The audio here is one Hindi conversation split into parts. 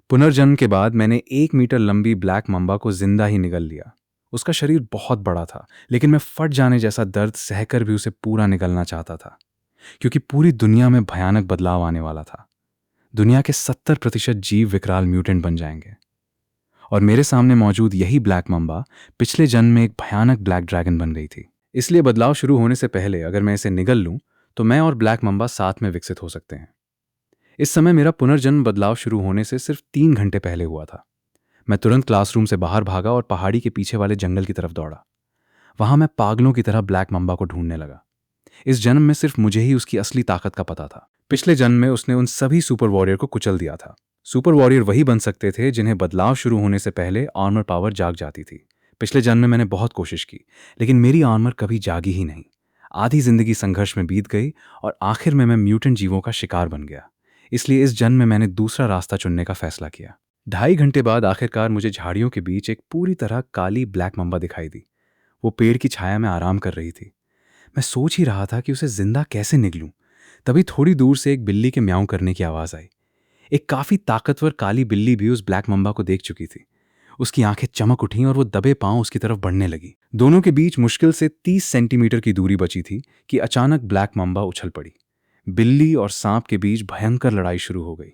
पुनर्जन्म के बाद मैंने 1 मीटर लंबी ब्लैक मम्बा को जिंदा ही निगल लिया। उसका शरीर बहुत बड़ा था, लेकिन मैं फट जाने जैसा दर्द सहकर भी उसे पूरा निगलना चाहता था, क्योंकि पूरी दुनिया में भयानक बदलाव आने वाला था। दुनिया के 70% जीव विकराल म्यूटेंट बन जाएंगे, और मेरे सामने मौजूद यही ब्लैक मम्बा पिछले जन्म में एक भयानक ब्लैक ड्रैगन बन गई थी। इसलिए बदलाव शुरू होने से पहले अगर मैं इसे निगल लूं, तो मैं और ब्लैक मम्बा साथ में विकसित हो सकते हैं। इस समय मेरा पुनर्जन्म बदलाव शुरू होने से सिर्फ 3 घंटे पहले हुआ था। मैं तुरंत क्लासरूम से बाहर भागा और पहाड़ी के पीछे वाले जंगल की तरफ दौड़ा। वहां मैं पागलों की तरह ब्लैक मम्बा को ढूंढने लगा। इस जन्म में सिर्फ मुझे ही उसकी असली ताकत का पता था। पिछले जन्म में उसने उन सभी सुपर वॉरियर को कुचल दिया था। सुपर वॉरियर वही बन सकते थे जिन्हें बदलाव शुरू होने से पहले आर्मर पावर जाग जाती थी। पिछले जन्म में मैंने बहुत कोशिश की, लेकिन मेरी आर्मर कभी जागी ही नहीं। आधी जिंदगी संघर्ष में बीत गई और आखिर में मैं म्यूटेंट जीवों का शिकार बन गया। इसलिए इस जन्म में मैंने दूसरा रास्ता चुनने का फैसला किया। 2.5 घंटे बाद आखिरकार मुझे झाड़ियों के बीच एक पूरी तरह काली ब्लैक मम्बा दिखाई दी। वो पेड़ की छाया में आराम कर रही थी। मैं सोच ही रहा था कि उसे जिंदा कैसे निगलूं। तभी थोड़ी दूर से एक बिल्ली के म्याऊं करने की आवाज आई। एक काफी ताकतवर काली बिल्ली भी उस ब्लैक मम्बा को देख चुकी थी। उसकी आंखें चमक उठीं और वो दबे पांव उसकी तरफ बढ़ने लगी। दोनों के बीच मुश्किल से 30 सेंटीमीटर की दूरी बची थी कि अचानक ब्लैक मम्बा उछल पड़ी। बिल्ली और सांप के बीच भयंकर लड़ाई शुरू हो गई।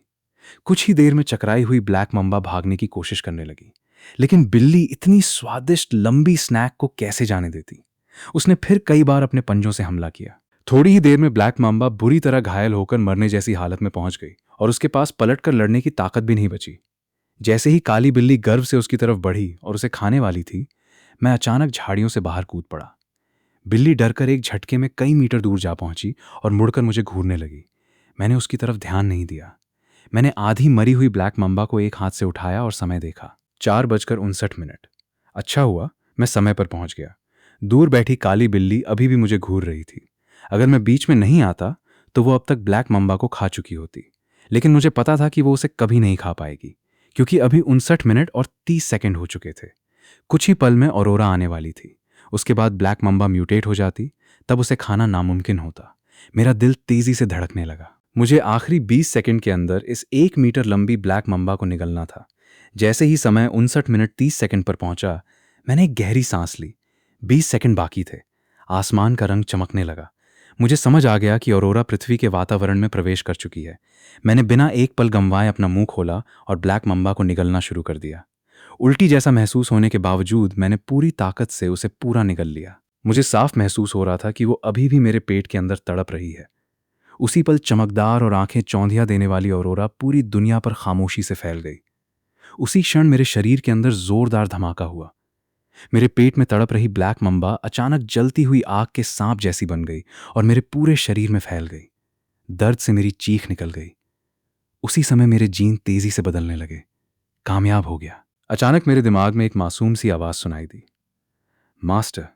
कुछ ही देर में चकराई हुई ब्लैक मम्बा भागने की कोशिश करने लगी, लेकिन बिल्ली इतनी स्वादिष्ट लंबी स्नैक को कैसे जाने देती। उसने फिर कई बार अपने पंजों से हमला किया। थोड़ी ही देर में ब्लैक मम्बा बुरी तरह घायल होकर मरने जैसी हालत में पहुंच गई और उसके पास पलटकर लड़ने की ताकत भी नहीं बची। जैसे ही काली बिल्ली गर्व से उसकी तरफ बढ़ी और उसे खाने वाली थी, मैं अचानक झाड़ियों से बाहर कूद पड़ा। बिल्ली डरकर एक झटके में कई मीटर दूर जा पहुंची और मुड़कर मुझे घूरने लगी। मैंने उसकी तरफ ध्यान नहीं दिया। मैंने आधी मरी हुई ब्लैक मम्बा को एक हाथ से उठाया और समय देखा। 4:59। अच्छा हुआ मैं समय पर पहुंच गया। दूर बैठी काली बिल्ली अभी भी मुझे घूर रही थी। अगर मैं बीच में नहीं आता तो वो अब तक ब्लैक मम्बा को खा चुकी होती, लेकिन मुझे पता था कि वो उसे कभी नहीं खा पाएगी, क्योंकि अभी 59 मिनट और 30 सेकंड हो चुके थे। कुछ ही पल में औरोरा आने वाली थी। उसके बाद ब्लैक मम्बा म्यूटेट हो जाती, तब उसे खाना नामुमकिन होता। मेरा दिल तेजी से धड़कने लगा। मुझे आखिरी 20 सेकंड के अंदर इस 1 मीटर लंबी ब्लैक मम्बा को निगलना था। जैसे ही समय 59 मिनट 30 सेकंड पर पहुंचा, मैंने एक गहरी सांस ली। 20 सेकंड बाकी थे। आसमान का रंग चमकने लगा। मुझे समझ आ गया कि औरोरा पृथ्वी के वातावरण में प्रवेश कर चुकी है। मैंने बिना एक पल गंवाए अपना मुंह खोला और ब्लैक मम्बा को निगलना शुरू कर दिया। उल्टी जैसा महसूस होने के बावजूद मैंने पूरी ताकत से उसे पूरा निगल लिया। मुझे साफ महसूस हो रहा था कि वो अभी भी मेरे पेट के अंदर तड़प रही है। उसी पल चमकदार और आंखें चौंधिया देने वाली औरोरा पूरी दुनिया पर खामोशी से फैल गई। उसी क्षण मेरे शरीर के अंदर जोरदार धमाका हुआ। मेरे पेट में तड़प रही ब्लैक मम्बा अचानक जलती हुई आग के सांप जैसी बन गई और मेरे पूरे शरीर में फैल गई। दर्द से मेरी चीख निकल गई। उसी समय मेरे जीन तेजी से बदलने लगे। कामयाब हो गया। अचानक मेरे दिमाग में एक मासूम सी आवाज सुनाई दी। मास्टर,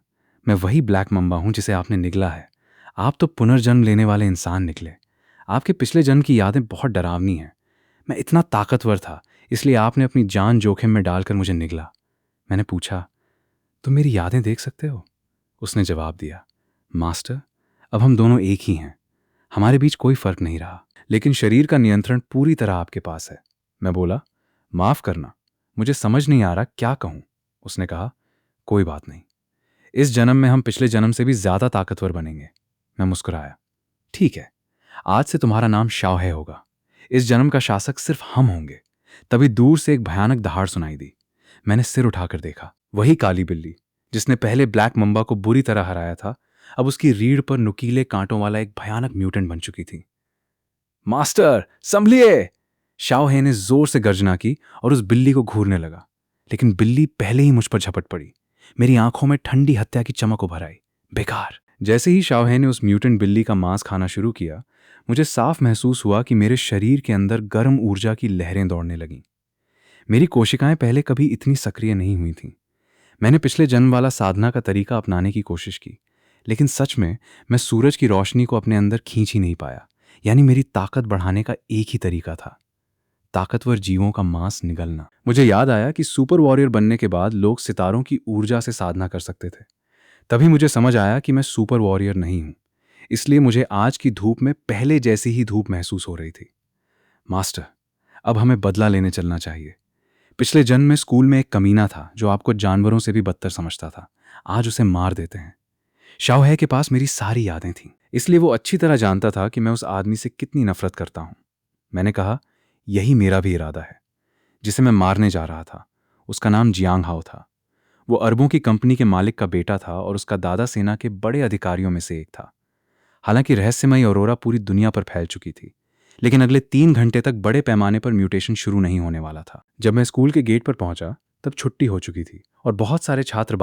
मैं वही ब्लैक मम्बा हूं जिसे आपने निगला है। आप तो पुनर्जन्म लेने वाले इंसान निकले। आपके पिछले जन्म की यादें बहुत डरावनी हैं। मैं इतना ताकतवर था, इसलिए आपने अपनी जान जोखिम में डालकर मुझे निगला। मैंने पूछा, तुम मेरी यादें देख सकते हो? उसने जवाब दिया, मास्टर, अब हम दोनों एक ही हैं। हमारे बीच कोई फर्क नहीं रहा, लेकिन शरीर का नियंत्रण पूरी तरह आपके पास है। मैं बोला, माफ करना, मुझे समझ नहीं आ रहा क्या कहूं। उसने कहा, कोई बात नहीं, इस जन्म में हम पिछले जन्म से भी ज्यादा ताकतवर बनेंगे। मैं मुस्कुराया, ठीक है, आज से तुम्हारा नाम शाओहे होगा। इस जन्म का शासक सिर्फ हम होंगे। तभी दूर से एक भयानक दहाड़ सुनाई दी। मैंने सिर उठाकर देखा। वही काली बिल्ली जिसने पहले ब्लैक मम्बा को बुरी तरह हराया था, अब उसकी रीढ़ पर नुकीले कांटों वाला एक भयानक म्यूटेंट बन चुकी थी। मास्टर, संभलिए! शाओहे ने जोर से गर्जना की और उस बिल्ली को घूरने लगा, लेकिन बिल्ली पहले ही मुझ पर झपट पड़ी। मेरी आंखों में ठंडी हत्या की चमक उभर आई। बेकार। जैसे ही शाओहे ने उस म्यूटेंट बिल्ली का मांस खाना शुरू किया, मुझे साफ महसूस हुआ कि मेरे शरीर के अंदर गर्म ऊर्जा की लहरें दौड़ने लगीं। मेरी कोशिकाएं पहले कभी इतनी सक्रिय नहीं हुई थीं। मैंने पिछले जन्म वाला साधना का तरीका अपनाने की कोशिश की, लेकिन सच में मैं सूरज की रोशनी को अपने अंदर खींच ही नहीं पाया। यानी मेरी ताकत बढ़ाने का एक ही तरीका था, ताकतवर जीवों का मांस निगलना। मुझे याद आया कि सुपर वॉरियर बनने के बाद लोग सितारों की ऊर्जा से साधना कर सकते थे। तभी मुझे समझ आया कि मैं सुपर वॉरियर नहीं हूं। इसलिए मुझे आज की धूप में पहले जैसी ही धूप महसूस हो रही थी। मास्टर, अब हमें बदला लेने चलना चाहिए। पिछले जन्म में स्कूल में एक कमीना था जो आपको जानवरों से भी बदतर समझता था। आज उसे मार देते हैं। शाओहे के पास मेरी सारी यादें थीं, इसलिए वो अच्छी तरह जानता था कि मैं उस आदमी से कितनी नफरत करता हूँ। मैंने कहा, यही मेरा भी इरादा है। जिसे मैं मारने जा रहा था उसका नाम जियांग हाओ था। वो अरबों की कंपनी के मालिक का बेटा था और उसका दादा सेना के बड़े अधिकारियों में से एक था। हालांकि रहस्यमयी औरोरा पूरी दुनिया पर फैल चुकी थी, लेकिन अगले 3 घंटे तक बड़े पैमाने पर म्यूटेशन शुरू नहीं होने वाला था। जब मैं स्कूल के गेट पर पहुंचा तब छुट्टी हो चुकी थी और बहुत सारे छात्र